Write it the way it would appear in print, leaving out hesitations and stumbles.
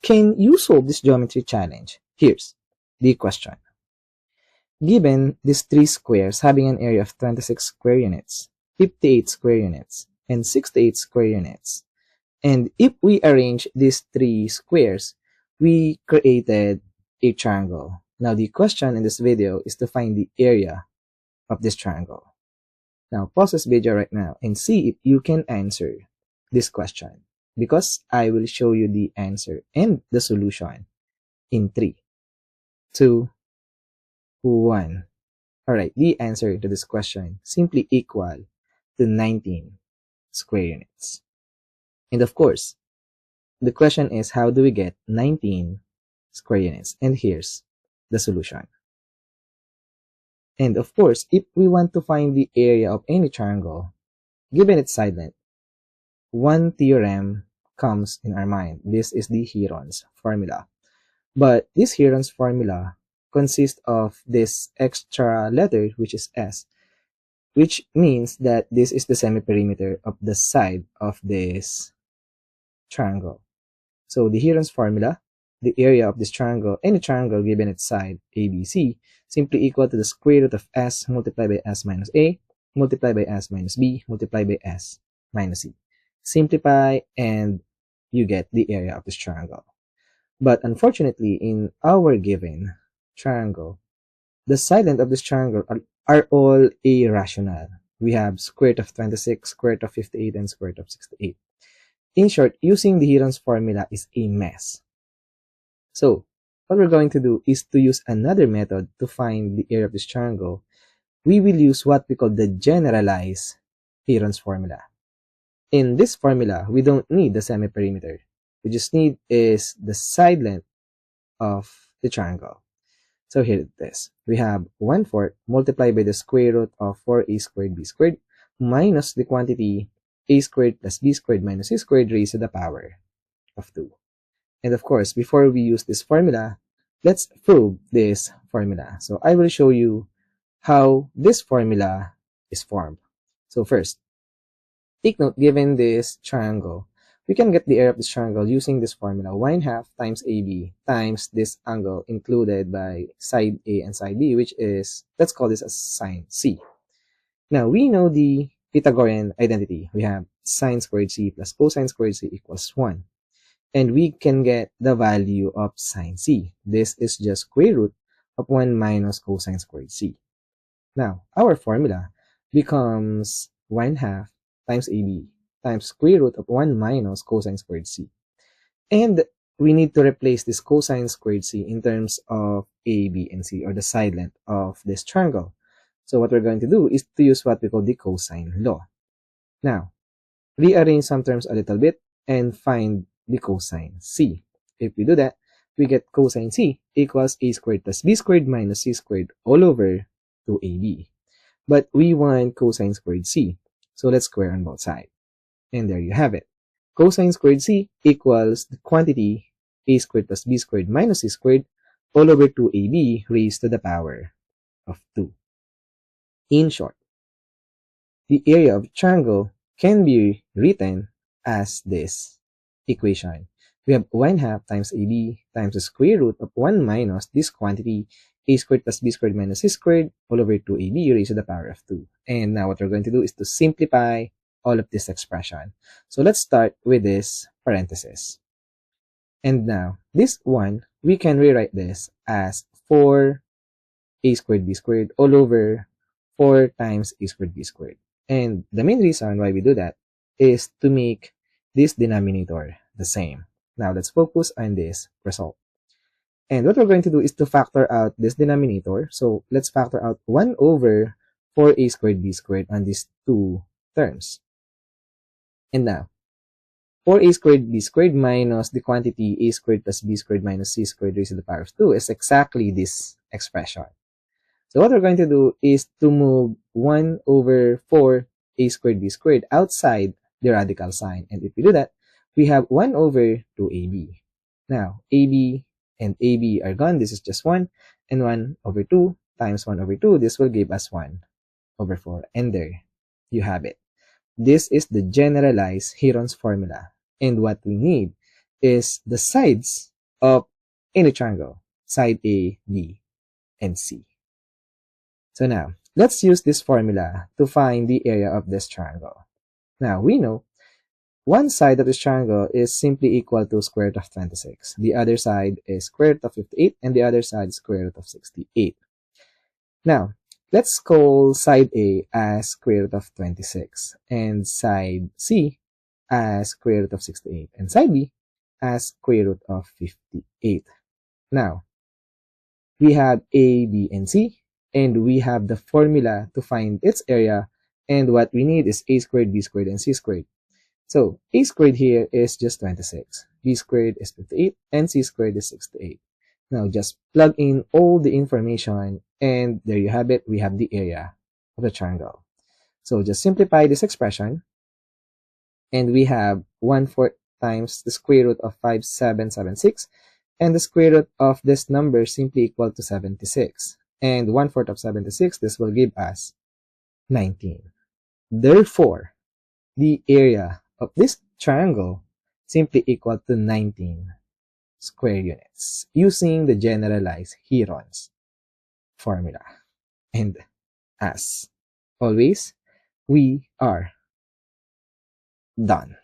Can you solve this geometry challenge? Here's the question. Given these three squares having an area of 26 square units, 58 square units, and 68 square units, and if we arrange these three squares, we created a triangle. Now the question in this video is to find the area of this triangle. Now pause this video right now and see if you can answer this question, because I will show you the answer and the solution in 3, 2, 1. Alright, the answer to this question simply equal to 19 square units. And of course, the question is, how do we get 19 square units? And here's the solution. And of course, if we want to find the area of any triangle, given its side length, one theorem comes in our mind. This is the Heron's formula. But this Heron's formula consists of this extra letter, which is S, which means that this is the semi-perimeter of the side of this triangle. So the Heron's formula, the area of this triangle, any triangle given its side ABC, simply equal to the square root of S multiplied by S minus A, multiplied by S minus B, multiplied by S minus C. Simplify and you get the area of this triangle. But unfortunately, in our given triangle, the side length of this triangle are all irrational. We have square root of 26, square root of 58, and square root of 68. In short, using the Heron's formula is a mess. So, what we're going to do is to use another method to find the area of this triangle. We will use what we call the generalized Heron's formula. In this formula, we don't need the semi-perimeter. We just need is the side length of the triangle. So here it is. We have 1/4 multiplied by the square root of 4a squared b squared minus the quantity a squared plus b squared minus c squared raised to the power of 2. And of course, before we use this formula, let's prove this formula. So I will show you how this formula is formed. So first, take note, given this triangle, we can get the area of this triangle using this formula, 1/2 times AB times this angle included by side A and side B, which is, let's call this as sine C. Now, we know the Pythagorean identity. We have sine squared C plus cosine squared C equals 1. And we can get the value of sine C. This is just square root of 1 minus cosine squared C. Now, our formula becomes 1/2 times AB times square root of 1 minus cosine squared C. And we need to replace this cosine squared C in terms of A, B, and C, or the side length of this triangle. So what we're going to do is to use what we call the cosine law. Now, rearrange some terms a little bit and find the cosine C. If we do that, we get cosine C equals A squared plus B squared minus C squared all over 2AB. But we want cosine squared C, so let's square on both sides. And there you have it. Cosine squared C equals the quantity A squared plus B squared minus C squared all over 2AB raised to the power of 2. In short, the area of a triangle can be written as this equation. We have 1/2 times AB times the square root of 1 minus this quantity A squared plus B squared minus C squared all over 2AB raised to the power of 2. And now what we're going to do is to simplify all of this expression. So let's start with this parenthesis. And now, this one, we can rewrite this as 4a squared b squared all over 4 times a squared b squared. And the main reason why we do that is to make this denominator the same. Now, let's focus on this result. And what we're going to do is to factor out this denominator. So, let's factor out 1 over 4a squared b squared on these two terms. And now, 4a squared b squared minus the quantity a squared plus b squared minus c squared raised to the power of 2 is exactly this expression. So what we're going to do is to move 1 over 4a squared b squared outside the radical sign. And if we do that, we have 1 over 2ab. Now, ab and ab are gone. This is just 1. And 1 over 2 times 1 over 2. This will give us 1 over 4. And there you have it. This is the generalized Heron's formula. And what we need is the sides of any triangle, side A, B, and C. So now, let's use this formula to find the area of this triangle. Now, we know one side of this triangle is simply equal to square root of 26. The other side is square root of 58, and the other side is square root of 68. Now, let's call side A as square root of 26, and side C as square root of 68, and side B as square root of 58. Now, we have A, B, and C, and we have the formula to find its area, and what we need is A squared, B squared, and C squared. So, A squared here is just 26, B squared is 58, and C squared is 68. Now, just plug in all the information, and there you have it, we have the area of the triangle. So, just simplify this expression, and we have 1/4 times the square root of 5776, and the square root of this number simply equal to 76. And 1/4 of 76, this will give us 19. Therefore, the area of this triangle simply equal to 19 square units using the generalized Heron's formula. And as always, we are done.